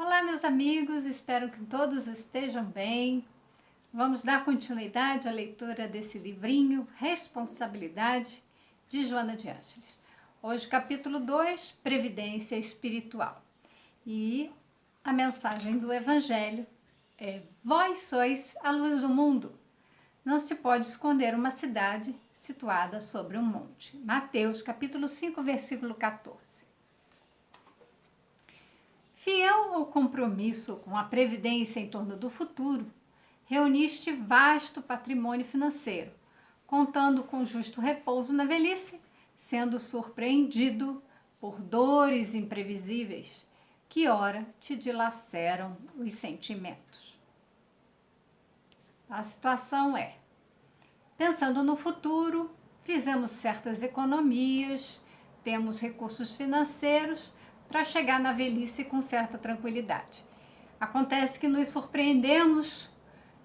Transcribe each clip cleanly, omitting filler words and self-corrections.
Olá, meus amigos, espero que todos estejam bem. Vamos dar continuidade à leitura desse livrinho, Responsabilidade, de Joana de Ângeles. Hoje, capítulo 2, Previdência Espiritual. E a mensagem do Evangelho é: Vós sois a luz do mundo. Não se pode esconder uma cidade situada sobre um monte. Mateus, capítulo 5, versículo 14. Fiel ao compromisso com a previdência em torno do futuro, reuniste vasto patrimônio financeiro, contando com justo repouso na velhice, sendo surpreendido por dores imprevisíveis que ora te dilaceram os sentimentos. A situação é: pensando no futuro, fizemos certas economias, temos recursos financeiros para chegar na velhice com certa tranquilidade. Acontece que nos surpreendemos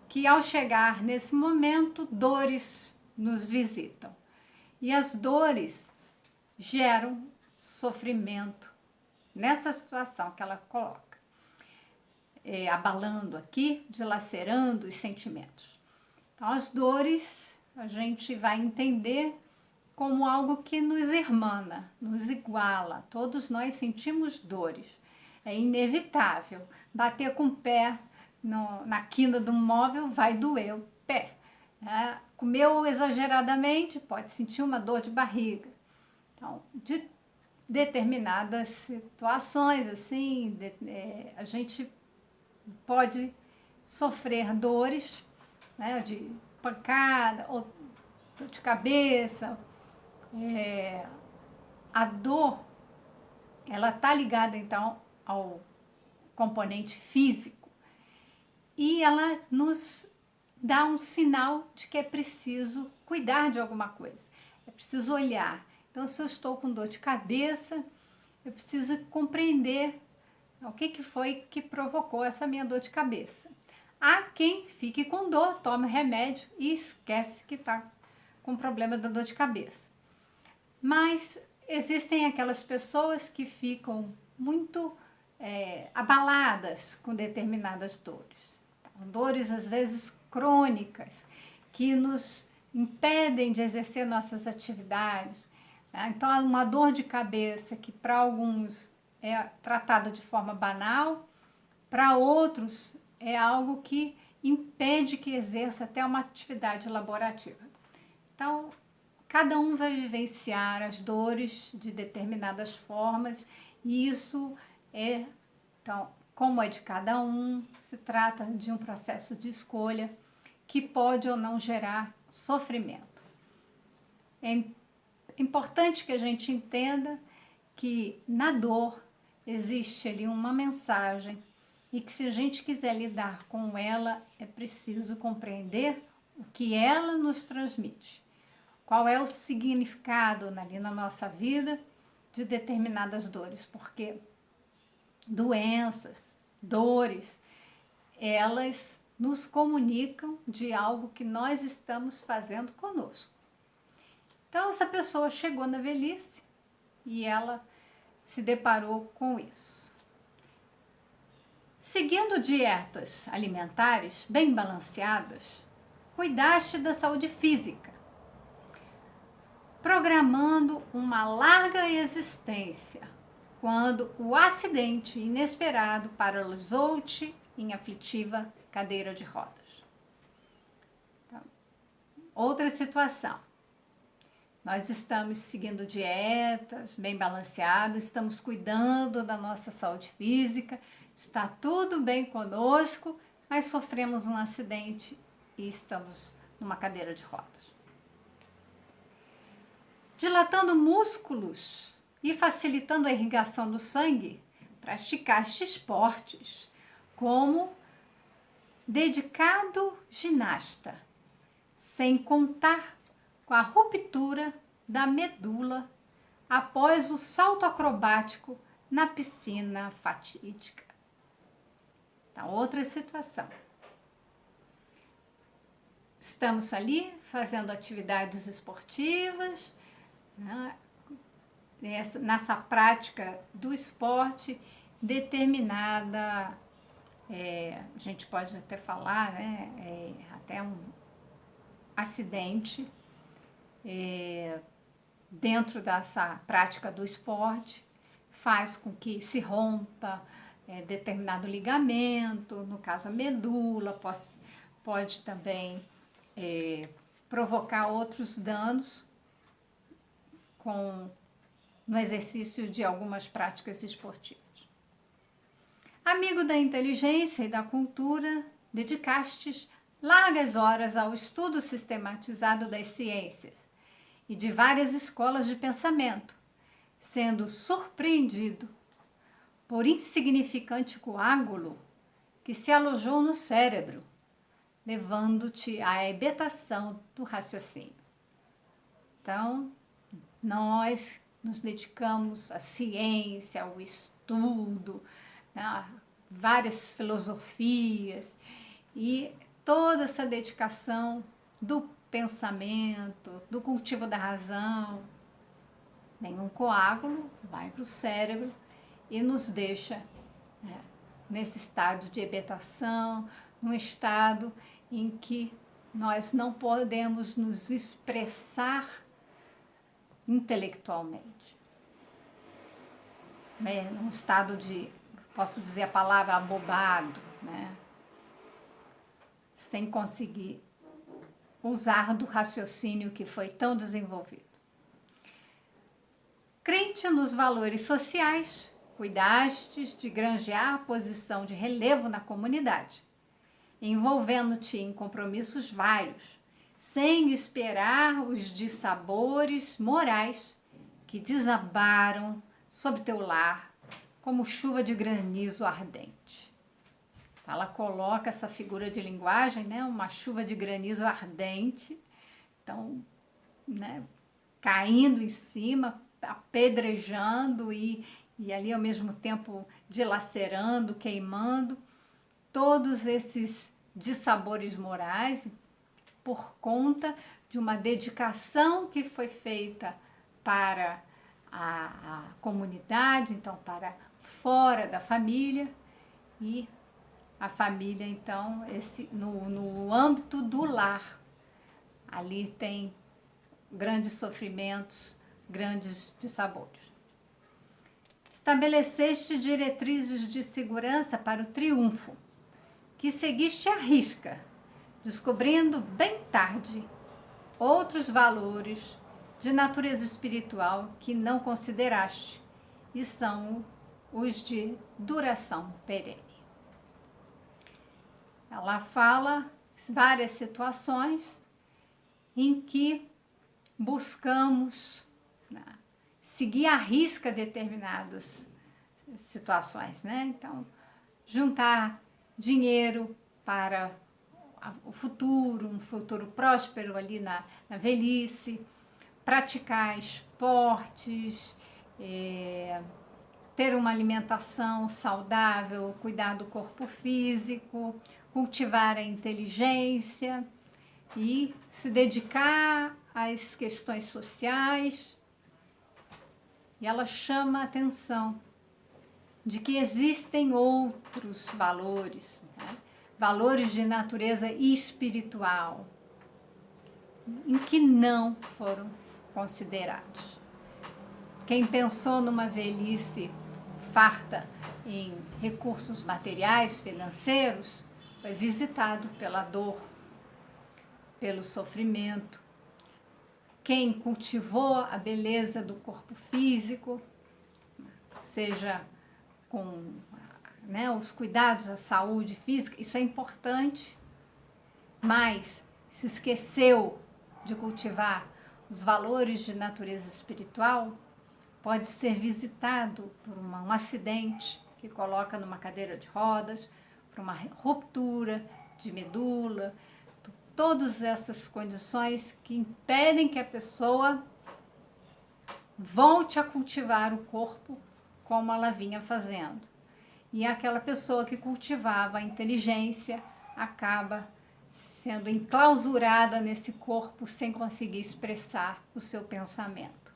que, ao chegar nesse momento, dores nos visitam. E as dores geram sofrimento nessa situação que ela coloca, abalando aqui, dilacerando os sentimentos. Então, as dores a gente vai entender como algo que nos irmana, nos iguala. Todos nós sentimos dores. É inevitável. Bater com o pé na quina de um móvel vai doer o pé. Comeu exageradamente, pode sentir uma dor de barriga. Então, de determinadas situações, assim, a gente pode sofrer dores, né, de pancada, ou dor de cabeça. A dor, ela está ligada então ao componente físico e ela nos dá um sinal de que é preciso cuidar de alguma coisa, é preciso olhar. Então, se eu estou com dor de cabeça, eu preciso compreender o que foi que provocou essa minha dor de cabeça. Há quem fique com dor, tome remédio e esquece que está com problema da dor de cabeça. Mas existem aquelas pessoas que ficam muito abaladas com determinadas dores. Dores, às vezes, crônicas, que nos impedem de exercer nossas atividades. Né? Então, há uma dor de cabeça que, para alguns, é tratada de forma banal, para outros, é algo que impede que exerça até uma atividade laborativa. Então, cada um vai vivenciar as dores de determinadas formas e isso então, como é de cada um, se trata de um processo de escolha que pode ou não gerar sofrimento. É importante que a gente entenda que na dor existe ali uma mensagem e que, se a gente quiser lidar com ela, é preciso compreender o que ela nos transmite. Qual é o significado ali na nossa vida de determinadas dores? Porque doenças, dores, elas nos comunicam de algo que nós estamos fazendo conosco. Então, essa pessoa chegou na velhice e ela se deparou com isso. Seguindo dietas alimentares bem balanceadas, cuidaste da saúde física, programando uma larga existência, quando o acidente inesperado paralisou-te em aflitiva cadeira de rodas. Então, outra situação. Nós estamos seguindo dietas bem balanceadas, estamos cuidando da nossa saúde física, está tudo bem conosco, mas sofremos um acidente e estamos numa cadeira de rodas. Dilatando músculos e facilitando a irrigação do sangue, praticaste esportes como dedicado ginasta, sem contar com a ruptura da medula após o salto acrobático na piscina fatídica. Então, outra situação. Estamos ali fazendo atividades esportivas, nessa prática do esporte, determinada, a gente pode até falar, né, até um acidente dentro dessa prática do esporte, faz com que se rompa determinado ligamento, no caso a medula, pode também provocar outros danos no exercício de algumas práticas esportivas. Amigo da inteligência e da cultura, dedicastes largas horas ao estudo sistematizado das ciências e de várias escolas de pensamento, sendo surpreendido por insignificante coágulo que se alojou no cérebro, levando-te à hebetação do raciocínio. Então, nós nos dedicamos à ciência, ao estudo, né, a várias filosofias, e toda essa dedicação do pensamento, do cultivo da razão, vem um coágulo, vai para o cérebro e nos deixa nesse estado de hebetação, num estado em que nós não podemos nos expressar intelectualmente. Num estado de, posso dizer a palavra, abobado, né? Sem conseguir usar do raciocínio que foi tão desenvolvido. Crente nos valores sociais, cuidastes de granjear a posição de relevo na comunidade, envolvendo-te em compromissos vários, sem esperar os dissabores morais que desabaram sobre teu lar como chuva de granizo ardente. Ela coloca essa figura de linguagem, né, uma chuva de granizo ardente, então, né, caindo em cima, apedrejando e ali ao mesmo tempo dilacerando, queimando, todos esses dissabores morais por conta de uma dedicação que foi feita para a comunidade, então para fora da família, e a família, então, no âmbito do lar, ali tem grandes sofrimentos, grandes dissabores. Estabeleceste diretrizes de segurança para o triunfo, que seguiste à risca, descobrindo bem tarde outros valores de natureza espiritual que não consideraste, e são os de duração perene. Ela fala várias situações em que buscamos seguir à risca determinadas situações, né? Então, juntar dinheiro para o futuro, um futuro próspero ali na velhice, praticar esportes, ter uma alimentação saudável, cuidar do corpo físico, cultivar a inteligência e se dedicar às questões sociais. E ela chama a atenção de que existem outros valores, né? Valores de natureza espiritual, em que não foram considerados. Quem pensou numa velhice farta em recursos materiais, financeiros, foi visitado pela dor, pelo sofrimento. Quem cultivou a beleza do corpo físico, seja com os cuidados à saúde física, isso é importante, mas se esqueceu de cultivar os valores de natureza espiritual, pode ser visitado por um acidente que coloca numa cadeira de rodas, por uma ruptura de medula, todas essas condições que impedem que a pessoa volte a cultivar o corpo como ela vinha fazendo. E aquela pessoa que cultivava a inteligência acaba sendo enclausurada nesse corpo sem conseguir expressar o seu pensamento.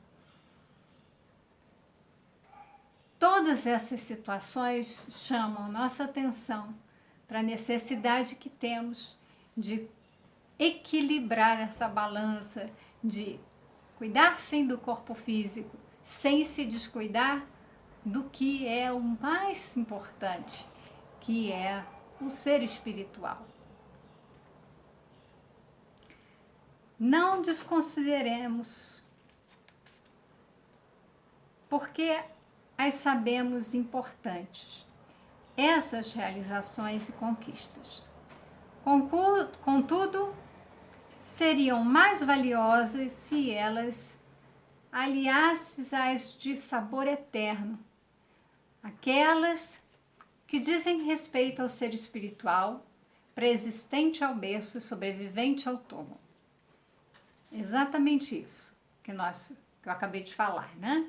todas essas situações chamam nossa atenção para a necessidade que temos de equilibrar essa balança, de cuidar sim do corpo físico, sem se descuidar do que é o mais importante, que é o ser espiritual. Não desconsideremos, porque as sabemos importantes, essas realizações e conquistas. Contudo, seriam mais valiosas se elas aliassem às de sabor eterno, aquelas que dizem respeito ao ser espiritual, preexistente ao berço e sobrevivente ao túmulo. Exatamente isso que eu acabei de falar, né?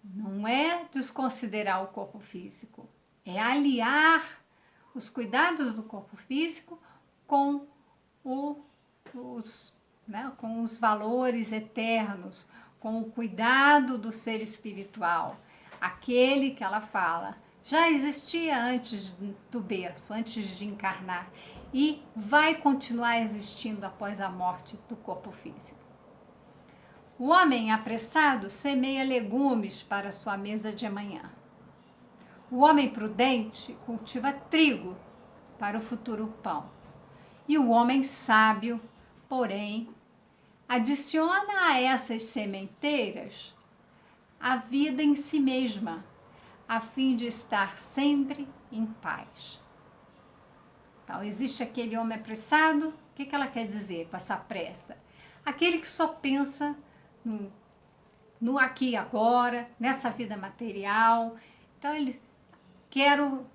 Não é desconsiderar o corpo físico, é aliar os cuidados do corpo físico com com os valores eternos, com o cuidado do ser espiritual, aquele que ela fala já existia antes do berço, antes de encarnar, e vai continuar existindo após a morte do corpo físico. O homem apressado semeia legumes para sua mesa de amanhã. O homem prudente cultiva trigo para o futuro pão. E o homem sábio, porém, adiciona a essas sementeiras a vida em si mesma, a fim de estar sempre em paz. Então, existe aquele homem apressado. O que ela quer dizer com essa pressa? Aquele que só pensa no aqui e agora, nessa vida material. Então, ele quero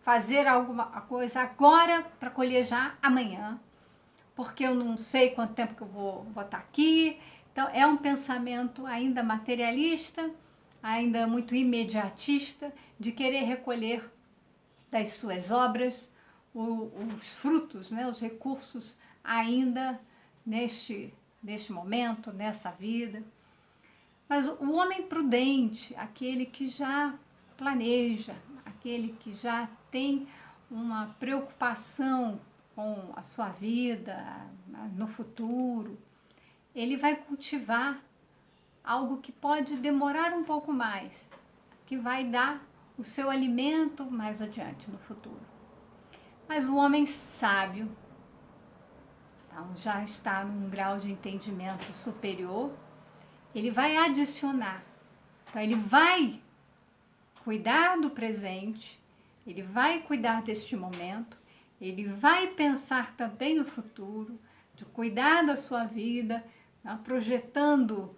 fazer alguma coisa agora para colher já amanhã, porque eu não sei quanto tempo que eu vou estar aqui. Então, é um pensamento ainda materialista, ainda muito imediatista, de querer recolher das suas obras os frutos, né, os recursos ainda neste momento, nessa vida. Mas o homem prudente, aquele que já planeja, aquele que já tem uma preocupação com a sua vida no futuro, ele vai cultivar algo que pode demorar um pouco mais, que vai dar o seu alimento mais adiante no futuro. Mas o homem sábio, então, já está num grau de entendimento superior, ele vai adicionar. Então, ele vai cuidar do presente, ele vai cuidar deste momento, ele vai pensar também no futuro, de cuidar da sua vida, né, projetando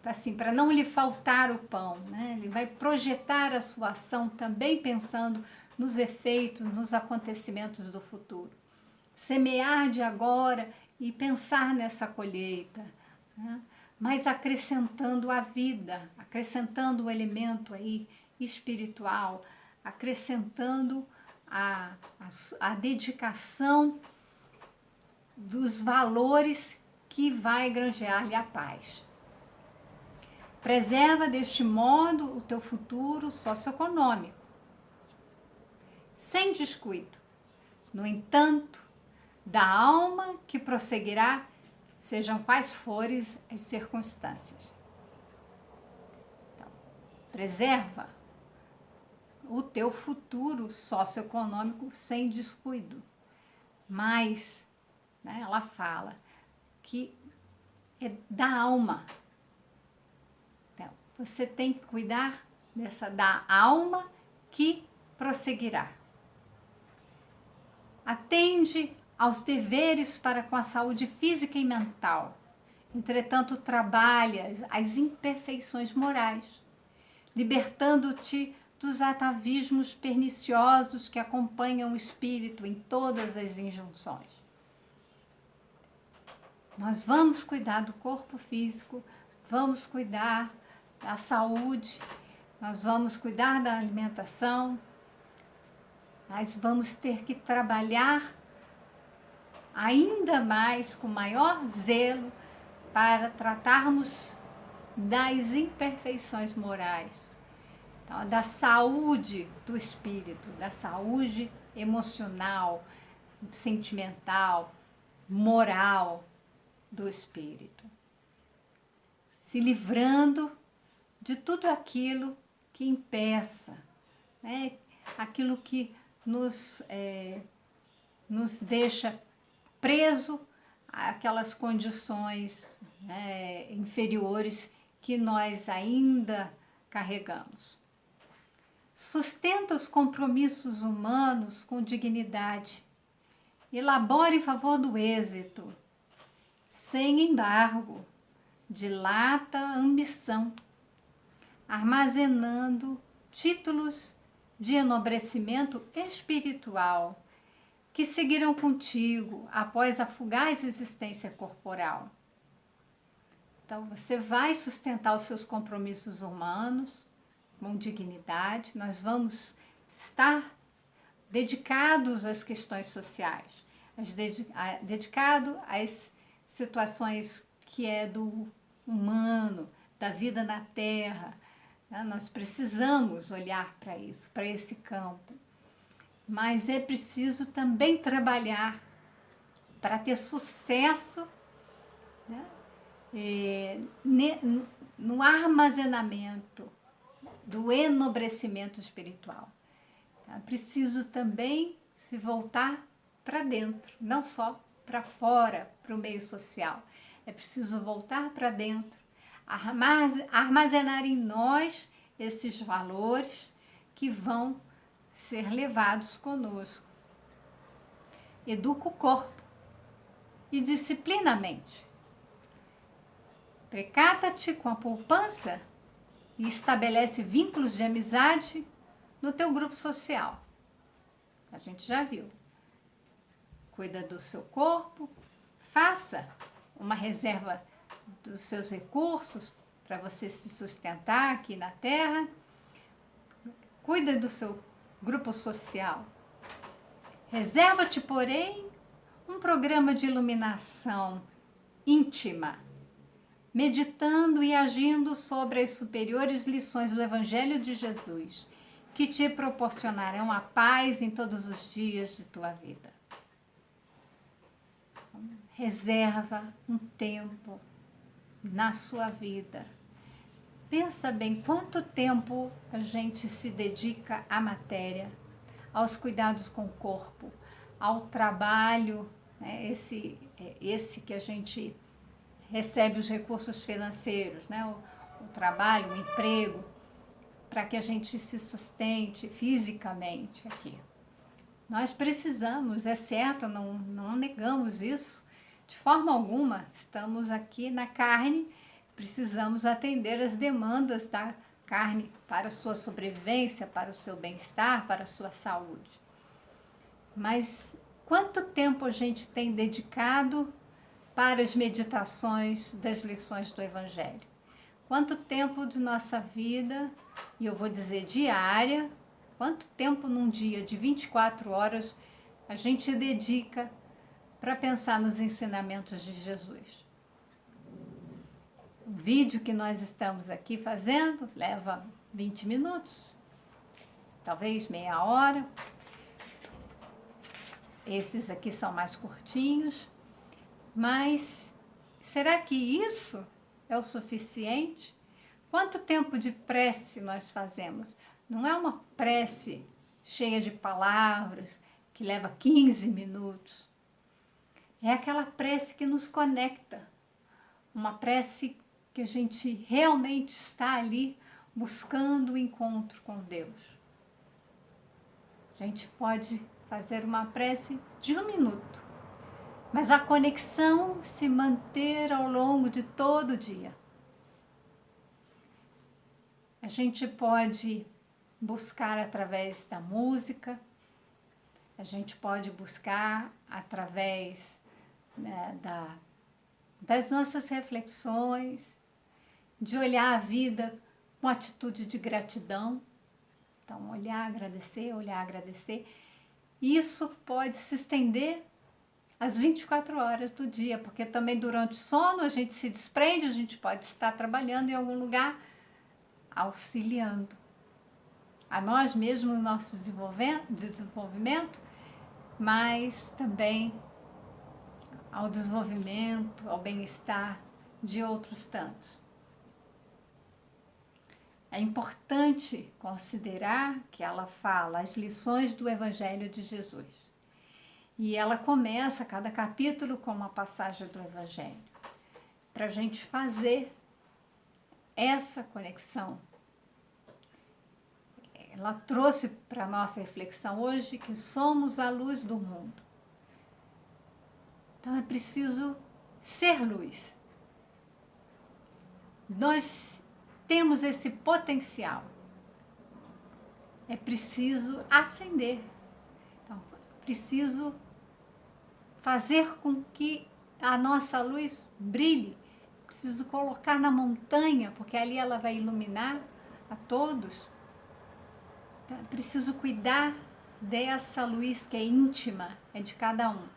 assim, para não lhe faltar o pão, né? Ele vai projetar a sua ação também pensando nos efeitos, nos acontecimentos do futuro. Semear de agora e pensar nessa colheita, né? Mas acrescentando a vida, acrescentando o elemento aí espiritual, acrescentando a dedicação dos valores que vai granjear-lhe a paz. Preserva deste modo o teu futuro socioeconômico, sem descuido. No entanto, da alma que prosseguirá, sejam quais forem as circunstâncias. Então, preserva o teu futuro socioeconômico sem descuido. Mas, né, ela fala que é da alma. Então, você tem que cuidar da alma que prosseguirá. Atende aos deveres para com a saúde física e mental. Entretanto, trabalha as imperfeições morais, libertando-te dos atavismos perniciosos que acompanham o espírito em todas as injunções. Nós vamos cuidar do corpo físico, vamos cuidar da saúde, nós vamos cuidar da alimentação, mas vamos ter que trabalhar ainda mais, com maior zelo, para tratarmos das imperfeições morais, então, da saúde do espírito, da saúde emocional, sentimental, moral do espírito. Se livrando de tudo aquilo que impeça, né? Aquilo que nos deixa preso àquelas condições, né, inferiores que nós ainda carregamos. Sustenta os compromissos humanos com dignidade. Elabora em favor do êxito, sem embargo, dilata a ambição, armazenando títulos de enobrecimento espiritual que seguirão contigo após a fugaz existência corporal. Então, você vai sustentar os seus compromissos humanos com dignidade, nós vamos estar dedicados às questões sociais, dedicado às situações que é do humano, da vida na Terra. Nós precisamos olhar para isso, para esse campo. Mas é preciso também trabalhar para ter sucesso, né, no armazenamento do enobrecimento espiritual. É preciso também se voltar para dentro, não só para fora, para o meio social. É preciso voltar para dentro, armazenar em nós esses valores que vão ser levados conosco. Educa o corpo e disciplina a mente. Precata-te com a poupança e estabelece vínculos de amizade no teu grupo social. A gente já viu. Cuida do seu corpo, faça uma reserva dos seus recursos para você se sustentar aqui na Terra. Cuida do seu grupo social. Reserva-te, porém, um programa de iluminação íntima, meditando e agindo sobre as superiores lições do Evangelho de Jesus, que te proporcionarão a paz em todos os dias de tua vida. Reserva um tempo na sua vida. Pensa bem quanto tempo a gente se dedica à matéria, aos cuidados com o corpo, ao trabalho, né, esse que a gente recebe os recursos financeiros, né, o trabalho, o emprego, para que a gente se sustente fisicamente aqui. Nós precisamos, é certo, não negamos isso, de forma alguma. Estamos aqui na carne, precisamos atender as demandas da carne para a sua sobrevivência, para o seu bem-estar, para a sua saúde. Mas quanto tempo a gente tem dedicado para as meditações das lições do Evangelho? Quanto tempo de nossa vida, e eu vou dizer diária, quanto tempo num dia de 24 horas a gente dedica para pensar nos ensinamentos de Jesus? O vídeo que nós estamos aqui fazendo leva 20 minutos, talvez meia hora. Esses aqui são mais curtinhos, mas será que isso é o suficiente? Quanto tempo de prece nós fazemos? Não é uma prece cheia de palavras que leva 15 minutos. É aquela prece que nos conecta, uma prece que a gente realmente está ali buscando o encontro com Deus. A gente pode fazer uma prece de 1 minuto, mas a conexão se manter ao longo de todo o dia. A gente pode buscar através da música, a gente pode buscar através, né, das nossas reflexões, de olhar a vida com atitude de gratidão. Então, olhar, agradecer. Isso pode se estender as 24 horas do dia, porque também durante o sono a gente se desprende, a gente pode estar trabalhando em algum lugar, auxiliando a nós mesmos no nosso desenvolvimento, mas também ao desenvolvimento, ao bem-estar de outros tantos. É importante considerar que ela fala as lições do Evangelho de Jesus. E ela começa cada capítulo com uma passagem do Evangelho, para a gente fazer essa conexão. Ela trouxe para a nossa reflexão hoje que somos a luz do mundo. Então é preciso ser luz. Nós temos esse potencial. É preciso acender. Então, preciso fazer com que a nossa luz brilhe. Preciso colocar na montanha, porque ali ela vai iluminar a todos. Então, preciso cuidar dessa luz que é íntima, é de cada um.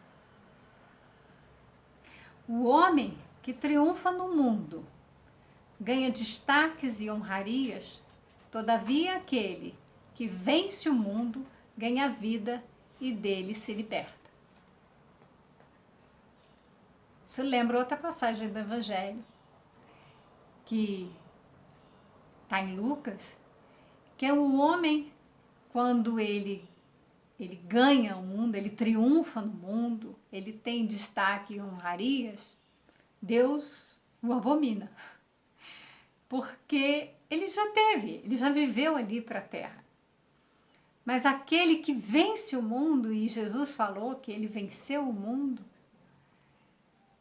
O homem que triunfa no mundo ganha destaques e honrarias, todavia aquele que vence o mundo ganha a vida e dele se liberta. Isso lembra outra passagem do Evangelho, que está em Lucas, que é o homem, quando ele ganha o mundo, ele triunfa no mundo, ele tem destaque e honrarias, Deus o abomina. Porque ele já viveu ali para a terra. Mas aquele que vence o mundo, e Jesus falou que ele venceu o mundo,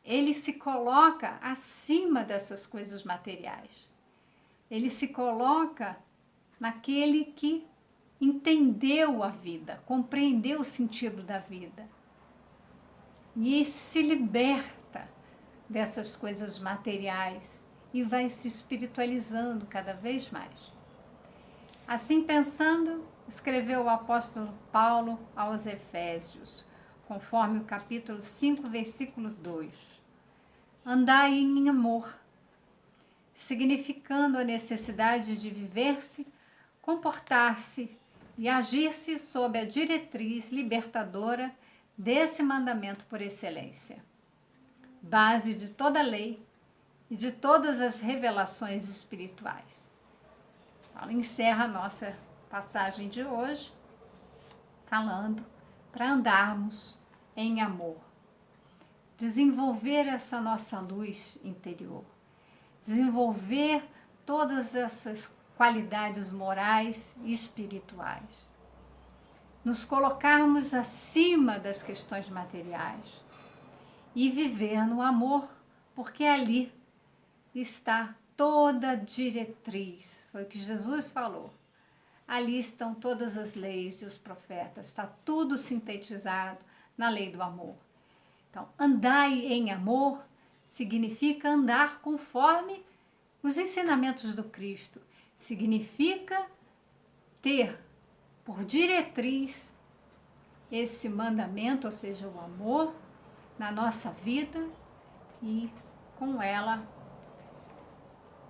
ele se coloca acima dessas coisas materiais. Ele se coloca naquele que entendeu a vida, compreendeu o sentido da vida e se liberta dessas coisas materiais e vai se espiritualizando cada vez mais. Assim pensando, escreveu o apóstolo Paulo aos Efésios, conforme o capítulo 5, versículo 2. Andai em amor, significando a necessidade de viver-se, comportar-se e agir-se sob a diretriz libertadora desse mandamento por excelência, base de toda a lei e de todas as revelações espirituais. Ela encerra a nossa passagem de hoje falando para andarmos em amor, desenvolver essa nossa luz interior, desenvolver todas essas qualidades morais e espirituais, nos colocarmos acima das questões materiais e viver no amor, porque ali está toda a diretriz, foi o que Jesus falou. Ali estão todas as leis e os profetas, está tudo sintetizado na lei do amor. Então, andai em amor significa andar conforme os ensinamentos do Cristo, significa ter por diretriz esse mandamento, ou seja, o amor na nossa vida e com ela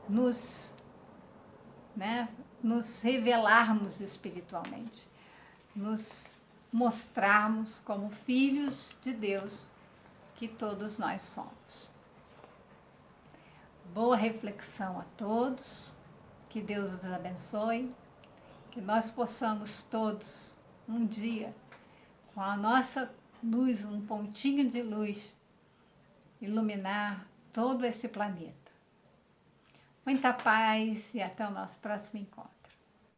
nos revelarmos espiritualmente, nos mostrarmos como filhos de Deus que todos nós somos. Boa reflexão a todos, que Deus os abençoe, que nós possamos todos, um dia, com a nossa luz, um pontinho de luz, iluminar todo esse planeta. Muita paz e até o nosso próximo encontro.